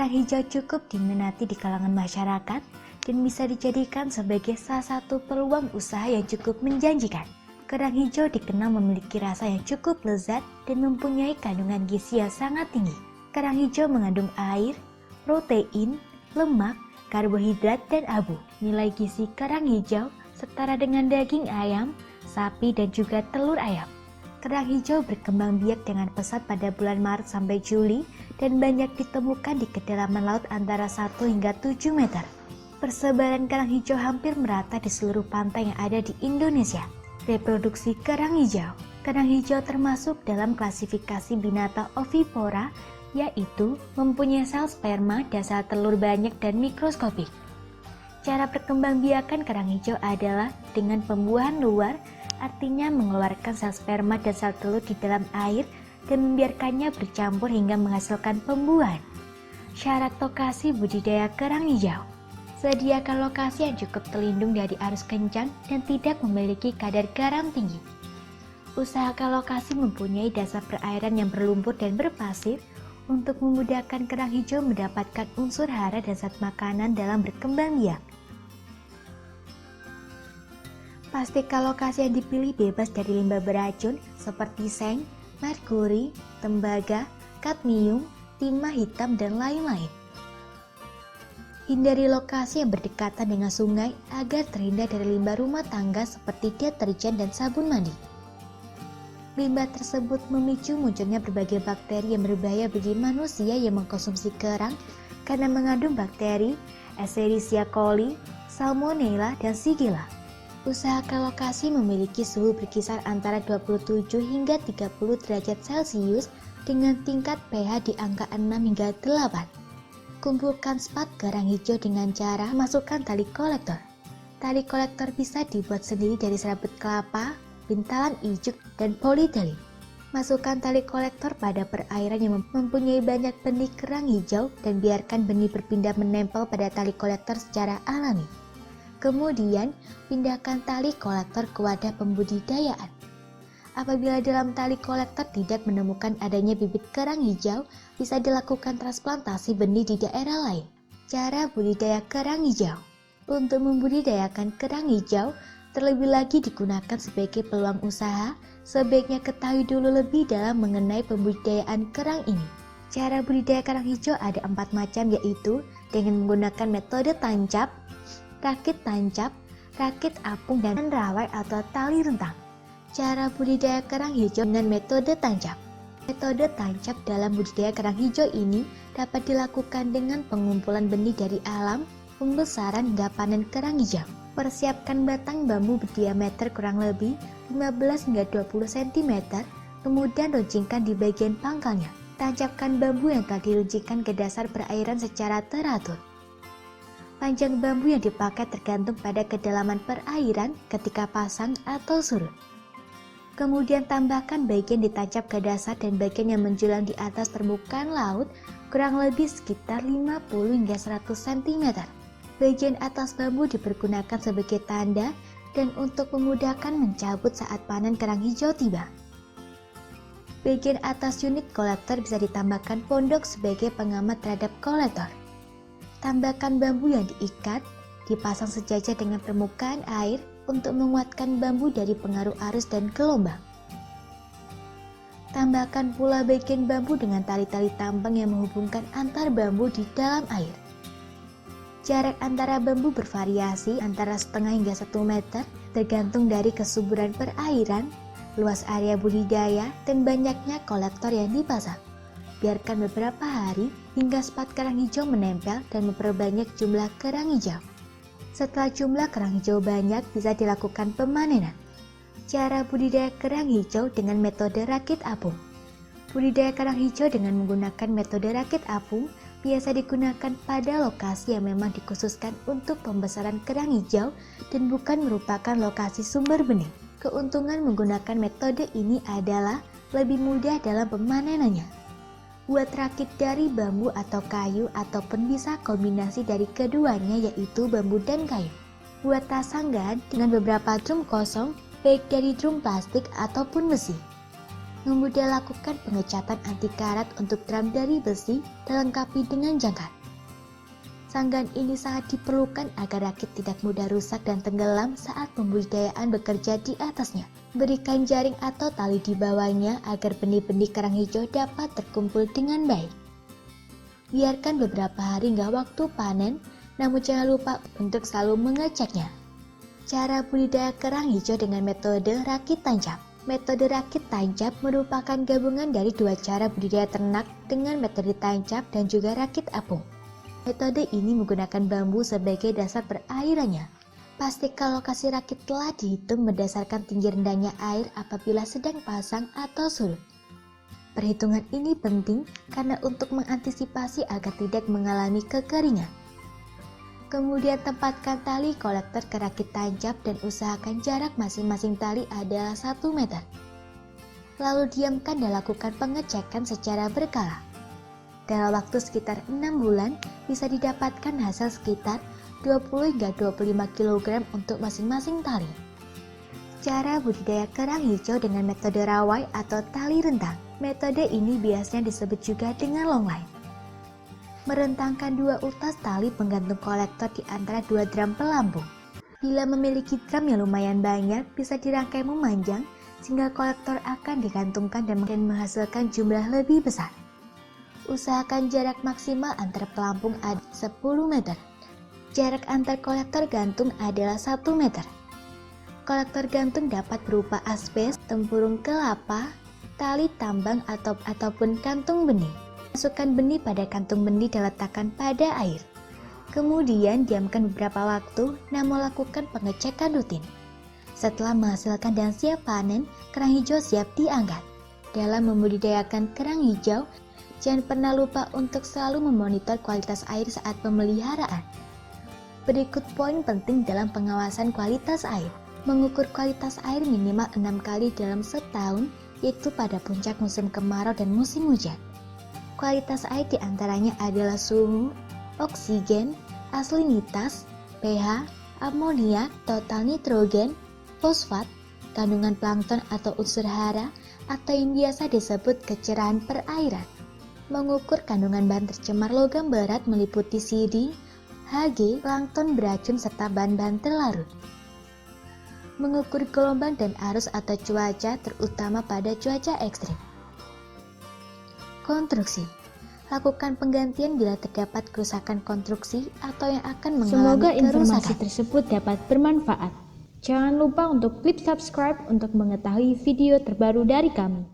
Kerang hijau cukup diminati di kalangan masyarakat dan bisa dijadikan sebagai salah satu peluang usaha yang cukup menjanjikan. Kerang hijau dikenal memiliki rasa yang cukup lezat dan mempunyai kandungan gizi yang sangat tinggi. Kerang hijau mengandung air, protein, lemak, karbohidrat, dan abu. Nilai gizi kerang hijau setara dengan daging ayam, sapi, dan juga telur ayam. Kerang hijau berkembang biak dengan pesat pada bulan Maret sampai Juli dan banyak ditemukan di kedalaman laut antara 1 hingga 7 meter. Persebaran kerang hijau hampir merata di seluruh pantai yang ada di Indonesia. Reproduksi kerang hijau. Kerang hijau termasuk dalam klasifikasi binatang ovipora, yaitu mempunyai sel sperma dan sel telur banyak dan mikroskopik. Cara perkembangbiakan kerang hijau adalah dengan pembuahan luar, artinya mengeluarkan sel sperma dan sel telur di dalam air dan membiarkannya bercampur hingga menghasilkan pembuahan. Syarat lokasi budidaya kerang hijau. Sediakan lokasi yang cukup terlindung dari arus kencang dan tidak memiliki kadar garam tinggi. Usahakan lokasi mempunyai dasar perairan yang berlumpur dan berpasir untuk memudahkan kerang hijau mendapatkan unsur hara dan zat makanan dalam berkembang biak. Pastikan lokasi yang dipilih bebas dari limbah beracun seperti seng, merkuri, tembaga, kadmium, timah hitam, dan lain-lain. Hindari lokasi yang berdekatan dengan sungai agar terhindar dari limbah rumah tangga seperti deterjen dan sabun mandi. Limbah tersebut memicu munculnya berbagai bakteri yang berbahaya bagi manusia yang mengkonsumsi kerang karena mengandung bakteri Escherichia coli, Salmonella, dan Shigella. Usahakan lokasi memiliki suhu berkisar antara 27 hingga 30 derajat Celcius dengan tingkat pH di angka 6 hingga 8. Kumpulkan spat kerang hijau dengan cara masukkan tali kolektor. Tali kolektor bisa dibuat sendiri dari serabut kelapa, bintalan ijuk, dan polietilin. Masukkan tali kolektor pada perairan yang mempunyai banyak benih kerang hijau dan biarkan benih berpindah menempel pada tali kolektor secara alami. Kemudian, pindahkan tali kolektor ke wadah pembudidayaan. Apabila dalam tali kolektor tidak menemukan adanya bibit kerang hijau, bisa dilakukan transplantasi benih di daerah lain. Cara budidaya kerang hijau. Untuk membudidayakan kerang hijau, terlebih lagi digunakan sebagai peluang usaha, sebaiknya ketahui dulu lebih dalam mengenai pembudidayaan kerang ini. Cara budidaya kerang hijau ada 4 macam, yaitu dengan menggunakan metode tancap, rakit tancap, rakit apung, dan rawai atau tali rentang. Cara budidaya kerang hijau dengan metode tancap. Metode tancap dalam budidaya kerang hijau ini dapat dilakukan dengan pengumpulan benih dari alam, pembesaran hingga panen kerang hijau. Persiapkan batang bambu berdiameter kurang lebih 15 hingga 20 cm, kemudian runcingkan di bagian pangkalnya. Tancapkan bambu yang telah diruncingkan ke dasar perairan secara teratur. Panjang bambu yang dipakai tergantung pada kedalaman perairan ketika pasang atau surut. Kemudian tambahkan bagian ditancap ke dasar dan bagian yang menjulang di atas permukaan laut kurang lebih sekitar 50 hingga 100 cm. Bagian atas bambu dipergunakan sebagai tanda dan untuk memudahkan mencabut saat panen kerang hijau tiba. Bagian atas unit kolektor bisa ditambahkan pondok sebagai pengaman terhadap kolektor. Tambahkan bambu yang diikat, dipasang sejajar dengan permukaan air untuk menguatkan bambu dari pengaruh arus dan gelombang. Tambahkan pula bagian bambu dengan tali-tali tambang yang menghubungkan antar bambu di dalam air. Jarak antara bambu bervariasi antara setengah hingga 1 meter tergantung dari kesuburan perairan, luas area budidaya, dan banyaknya kolektor yang dipasang. Biarkan beberapa hari hingga spat kerang hijau menempel dan memperbanyak jumlah kerang hijau. Setelah jumlah kerang hijau banyak, bisa dilakukan pemanenan. Cara budidaya kerang hijau dengan metode rakit apung. Budidaya kerang hijau dengan menggunakan metode rakit apung biasa digunakan pada lokasi yang memang dikhususkan untuk pembesaran kerang hijau dan bukan merupakan lokasi sumber benih. Keuntungan menggunakan metode ini adalah lebih mudah dalam pemanenannya. Buat rakit dari bambu atau kayu ataupun bisa kombinasi dari keduanya yaitu bambu dan kayu. Buat tasanggan dengan beberapa drum kosong baik dari drum plastik ataupun besi. Kemudian lakukan pengecatan anti karat untuk drum dari besi dan lengkapi dengan jangkar. Sanggan ini sangat diperlukan agar rakit tidak mudah rusak dan tenggelam saat pembudidayaan bekerja di atasnya. Berikan jaring atau tali di bawahnya agar benih-benih kerang hijau dapat terkumpul dengan baik. Biarkan beberapa hari hingga waktu panen, namun jangan lupa untuk selalu mengeceknya. Cara budidaya kerang hijau dengan metode rakit tancap. Metode rakit tancap merupakan gabungan dari dua cara budidaya ternak dengan metode tancap dan juga rakit apung. Metode ini menggunakan bambu sebagai dasar perairannya. Pastikan lokasi rakit telah dihitung berdasarkan tinggi rendahnya air apabila sedang pasang atau surut. Perhitungan ini penting karena untuk mengantisipasi agar tidak mengalami kekeringan. Kemudian tempatkan tali kolektor ke rakit tancap dan usahakan jarak masing-masing tali adalah 1 meter. Lalu diamkan dan lakukan pengecekan secara berkala. Dalam waktu sekitar 6 bulan bisa didapatkan hasil sekitar 20 hingga 25 kg untuk masing-masing tali. Cara budidaya kerang hijau dengan metode rawai atau tali rentang. Metode ini biasanya disebut juga dengan longline. Merentangkan 2 utas tali penggantung kolektor di antara 2 drum pelampung. Bila memiliki drum yang lumayan banyak, bisa dirangkai memanjang sehingga kolektor akan digantungkan dan menghasilkan jumlah lebih besar. Usahakan jarak maksimal antar pelampung ada 10 meter. Jarak antar kolektor gantung adalah 1 meter. Kolektor gantung dapat berupa asbes, tempurung kelapa, tali tambang ataupun kantung benih. Masukkan benih pada kantung benih dan letakkan pada air. Kemudian diamkan beberapa waktu, namun lakukan pengecekan rutin. Setelah menghasilkan dan siap panen, kerang hijau siap diangkat. Dalam membudidayakan kerang hijau, jangan pernah lupa untuk selalu memonitor kualitas air saat pemeliharaan. Berikut poin penting dalam pengawasan kualitas air. Mengukur kualitas air minimal 6 kali dalam setahun, yaitu pada puncak musim kemarau dan musim hujan. Kualitas air diantaranya adalah suhu, oksigen, asalinitas, pH, amoniak, total nitrogen, fosfat, kandungan plankton atau unsur hara, atau yang biasa disebut kecerahan perairan. Mengukur kandungan bahan tercemar logam berat meliputi CD, Hg, plankton beracun serta bahan-bahan terlarut. Mengukur gelombang dan arus atau cuaca terutama pada cuaca ekstrim. Konstruksi. Lakukan penggantian bila terdapat kerusakan konstruksi atau yang akan mengalami Semoga informasi kerusakan tersebut dapat bermanfaat. Jangan lupa untuk klik subscribe untuk mengetahui video terbaru dari kami.